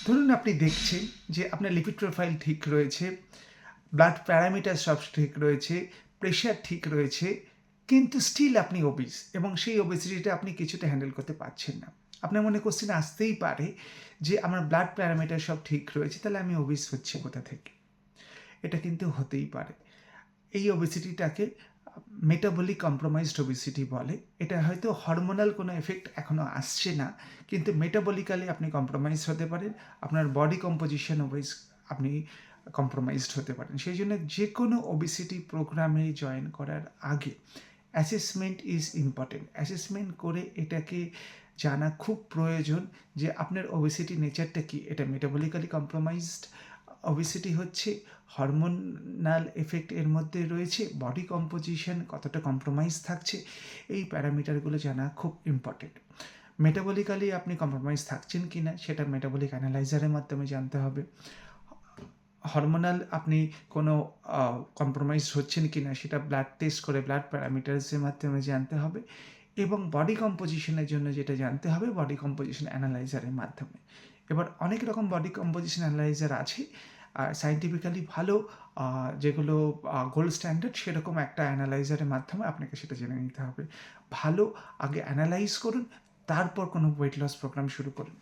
ধরুন আপনি দেখছেন যে আপনার লিপিড প্রোফাইল ঠিক রয়েছে, ব্লাড প্যারামিটার সব ঠিক রয়েছে, প্রেশার ঠিক রয়েছে, কিন্তু স্টিল আপনি ওবিস এবং সেই ওবেসিটিটা আপনি কিছুতে হ্যান্ডেল করতে পারছেন না। আপনার মনে কোশ্চেন আসতেই পারে যে আমার ব্লাড প্যারামিটার সব ঠিক রয়েছে, তাহলে আমি ওবিস হচ্ছি কোথা থেকে? এটা কিন্তু হতেই পারে। এই ওবেসিটিটাকে মেটাবলিক কম্প্রোমাইজড ওবেসিটি বলে। এটা হয়তো হরমোনাল কোনো এফেক্ট এখনও আসছে না, কিন্তু মেটাবলিক্যালি আপনি কম্প্রোমাইজ হতে পারেন, আপনার বডি কম্পোজিশন ওয়াইজ আপনি কম্প্রোমাইজড হতে পারেন। সেই জন্য যে কোনো ওবেসিটি প্রোগ্রামে জয়েন করার আগে অ্যাসেসমেন্ট ইজ ইম্পর্টেন্ট। অ্যাসেসমেন্ট করে এটাকে জানা খুব প্রয়োজন যে আপনার ওবেসিটি নেচারটা কী। এটা মেটাবলিক্যালি কম্প্রোমাইজড ওবেসিটি হচ্ছে, হরমোনাল এফেক্ট এর মধ্যে রয়েছে, বডি কম্পোজিশন কতটা কম্প্রোমাইজ থাকছে, এই প্যারামিটারগুলো জানা খুব ইম্পর্টেন্ট। মেটাবলিক্যালি আপনি কম্প্রোমাইজ থাকছেন কি না সেটা মেটাবলিক অ্যানালাইজারের মাধ্যমে জানতে হবে। হরমোনাল আপনি কোনো কম্প্রোমাইজ হচ্ছেন কি না সেটা ব্লাড টেস্ট করে ব্লাড প্যারামিটার্সের মাধ্যমে জানতে হবে, এবং বডি কম্পোজিশনের জন্য যেটা জানতে হবে বডি কম্পোজিশন অ্যানালাইজারের মাধ্যমে। এবার অনেক রকম বডি কম্পোজিশন অ্যানালাইজার আছে, সায়েন্টিফিক্যালি ভালো যেগুলো গোল্ড স্ট্যান্ডার্ড সেরকম একটা অ্যানালাইজারের মাধ্যমে আপনাকে সেটা জেনে নিতে হবে। ভালো আগে অ্যানালাইজ করুন, তারপর কোনো ওয়েট লস প্রোগ্রাম শুরু করুন।